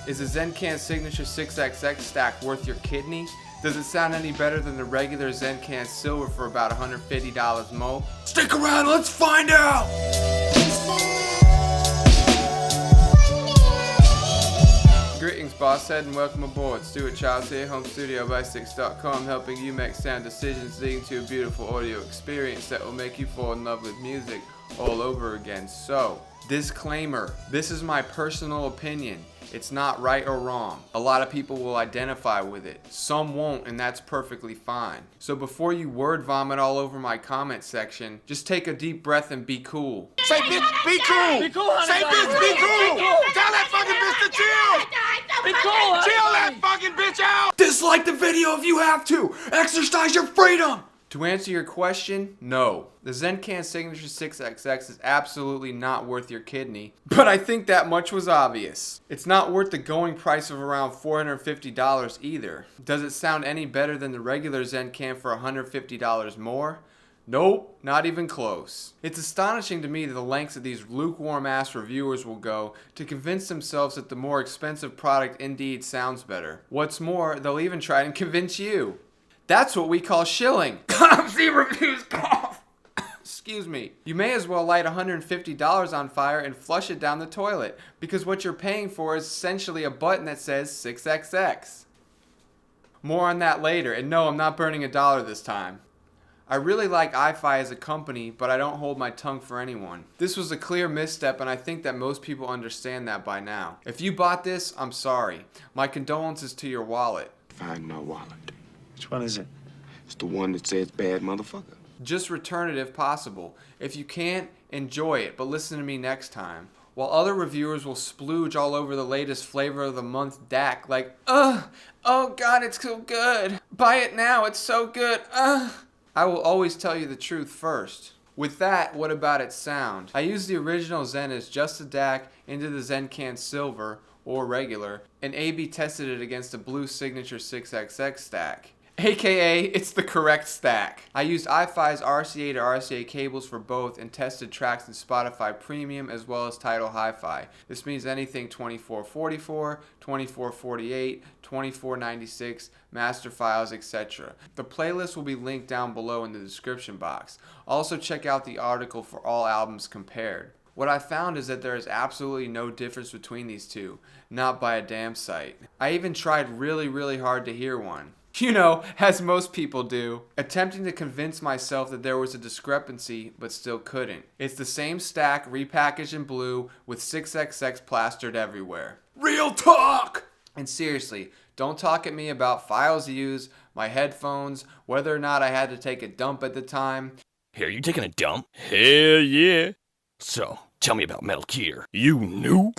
Is the Zencan Signature 6XX stack worth your kidney? Does it sound any better than the regular Zencan Silver for about $150 more? Stick around, let's find out! Greetings, boss head, and welcome aboard. Stuart Childs here, home studio by 6.com, helping you make sound decisions leading to a beautiful audio experience that will make you fall in love with music all over again. So, disclaimer, this is my personal opinion. It's not right or wrong. A lot of people will identify with it. Some won't, and that's perfectly fine. So before you word vomit all over my comment section, just take a deep breath and be cool. Say bitch, be cool! Be cool, honey. Say bitch, be cool! Tell that fucking bitch to chill! Be cool, honey. Chill that fucking bitch out! Dislike the video if you have to! Exercise your freedom! To answer your question, no. The Zencan Signature 6XX is absolutely not worth your kidney, but I think that much was obvious. It's not worth the going price of around $450 either. Does it sound any better than the regular Zencan for $150 more? Nope, not even close. It's astonishing to me the lengths that these lukewarm-ass reviewers will go to convince themselves that the more expensive product indeed sounds better. What's more, they'll even try and convince you. That's what we call shilling. See reviews, cough. Excuse me. You may as well light $150 on fire and flush it down the toilet, because what you're paying for is essentially a button that says 6XX. More on that later, and no, I'm not burning $1 this time. I really like iFi as a company, but I don't hold my tongue for anyone. This was a clear misstep, and I think that most people understand that by now. If you bought this, I'm sorry. My condolences to your wallet. Find my wallet. Which one is it? It's the one that says bad motherfucker. Just return it if possible. If you can't, enjoy it, but listen to me next time. While other reviewers will splooge all over the latest flavor of the month DAC like, oh god, it's so good. Buy it now, it's so good. I will always tell you the truth first. With that, what about its sound? I used the original Zen as just a DAC into the Zencan Silver, or regular, and A/B tested it against the blue Signature 6XX stack. AKA, it's the correct stack. I used iFi's RCA to RCA cables for both and tested tracks in Spotify Premium as well as Tidal Hi-Fi. This means anything 2444, 2448, 2496, master files, etc. The playlist will be linked down below in the description box. Also check out the article for all albums compared. What I found is that there is absolutely no difference between these two, not by a damn sight. I even tried really hard to hear one. You know, as most people do, attempting to convince myself that there was a discrepancy, but still couldn't. It's the same stack repackaged in blue with 6XX plastered everywhere. Real talk! And seriously, don't talk at me about files used, my headphones, whether or not I had to take a dump at the time. Hey, are you taking a dump? Hell yeah. So, tell me about Metal Gear. You knew?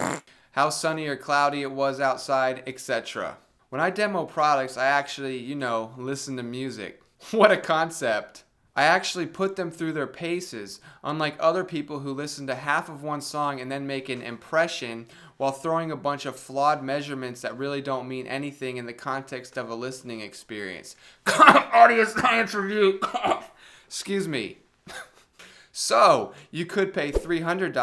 How sunny or cloudy it was outside, etc. When I demo products, I actually, listen to music. What a concept. I actually put them through their paces, unlike other people who listen to half of one song and then make an impression while throwing a bunch of flawed measurements that really don't mean anything in the context of a listening experience. Audio science review. Excuse me. So, you could pay $300,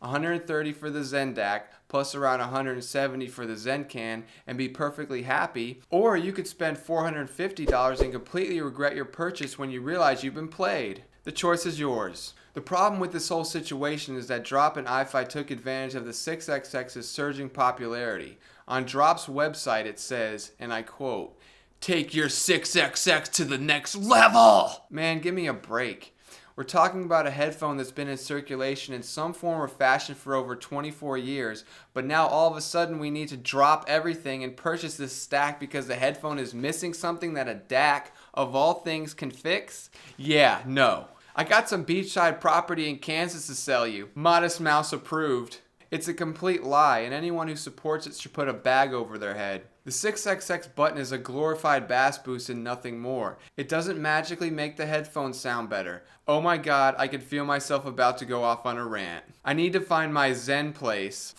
$130 for the Zen DAC, plus around $170 for the Zencan, and be perfectly happy. Or you could spend $450 and completely regret your purchase when you realize you've been played. The choice is yours. The problem with this whole situation is that Drop and iFi took advantage of the 6XX's surging popularity. On Drop's website it says, and I quote, "Take your 6XX to the next level!" Man, give me a break. We're talking about a headphone that's been in circulation in some form or fashion for over 24 years, but now all of a sudden we need to drop everything and purchase this stack because the headphone is missing something that a DAC, of all things, can fix? Yeah, no. I got some beachside property in Kansas to sell you. Modest Mouse approved. It's a complete lie, and anyone who supports it should put a bag over their head. The 6XX button is a glorified bass boost and nothing more. It doesn't magically make the headphones sound better. Oh my god, I can feel myself about to go off on a rant. I need to find my Zen place.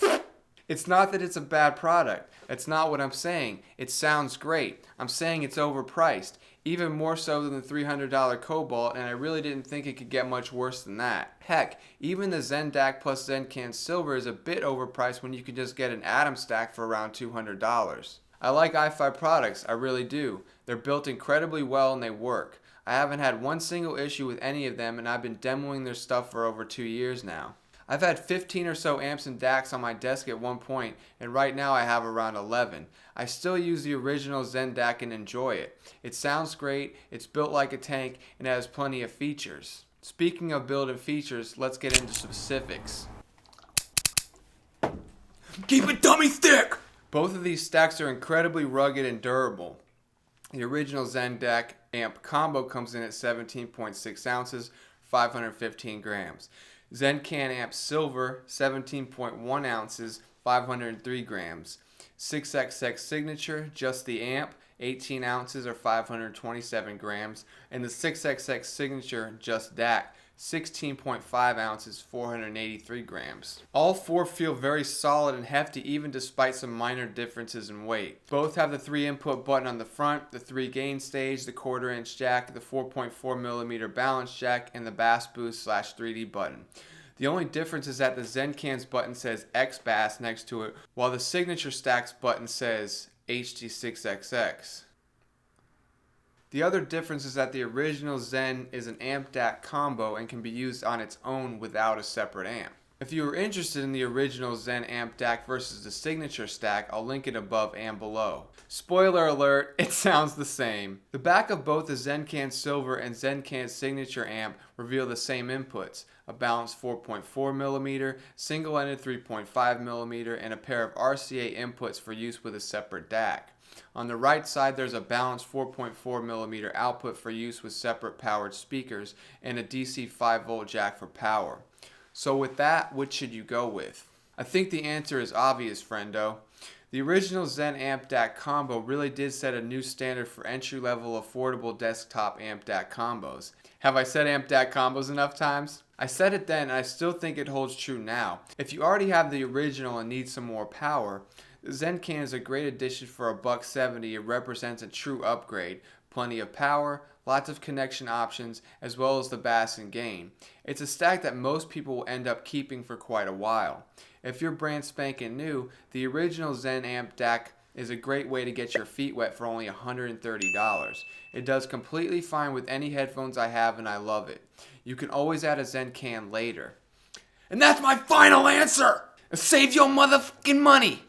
It's not that it's a bad product. That's not what I'm saying. It sounds great. I'm saying it's overpriced. even more so than the $300 Cobalt, and I really didn't think it could get much worse than that. Heck, even the Zen DAC plus Zen Can Silver is a bit overpriced when you can just get an Atom stack for around $200. I like iFi products, I really do. They're built incredibly well and they work. I haven't had one single issue with any of them, and I've been demoing their stuff for over 2 years now. I've had 15 or so amps and DACs on my desk at one point, and right now I have around 11. I still use the original Zen DAC and enjoy it. It sounds great, it's built like a tank, and has plenty of features. Speaking of build and features, let's get into specifics. Keep it dummy thick! Both of these stacks are incredibly rugged and durable. The original Zen DAC amp combo comes in at 17.6 ounces, 515 grams. Zen Can Amp Silver, 17.1 ounces, 503 grams. 6XX Signature, just the amp, 18 ounces or 527 grams. And the 6XX Signature, just DAC, 16.5 ounces, 483 grams. All four feel very solid and hefty even despite some minor differences in weight. Both have the 3 input button on the front, the 3 gain stage, the 1/4 inch jack, the 4.4mm balance jack, and the bass boost / 3D button. The only difference is that the Zen Can's button says X Bass next to it, while the Signature Stack's button says HD6XX. The other difference is that the original Zen is an amp DAC combo and can be used on its own without a separate amp. If you are interested in the original Zen amp DAC versus the Signature Stack, I'll link it above and below. Spoiler alert, it sounds the same. The back of both the Zen Can Silver and Zen Can Signature amp reveal the same inputs, a balanced 4.4mm, single-ended 3.5mm, and a pair of RCA inputs for use with a separate DAC. On the right side, there's a balanced 4.4mm output for use with separate powered speakers and a DC 5V jack for power. So with that, which should you go with? I think the answer is obvious, friendo. The original Zen amp DAC combo really did set a new standard for entry-level affordable desktop amp DAC combos. Have I said amp DAC combos enough times? I said it then and I still think it holds true now. If you already have the original and need some more power, the Zen Can is a great addition for $170. It represents a true upgrade. Plenty of power, lots of connection options, as well as the bass and gain. It's a stack that most people will end up keeping for quite a while. If you're brand spanking new, the original Zen amp DAC is a great way to get your feet wet for only $130. It does completely fine with any headphones I have and I love it. You can always add a Zen Can later. And that's my final answer! Save your motherfucking money!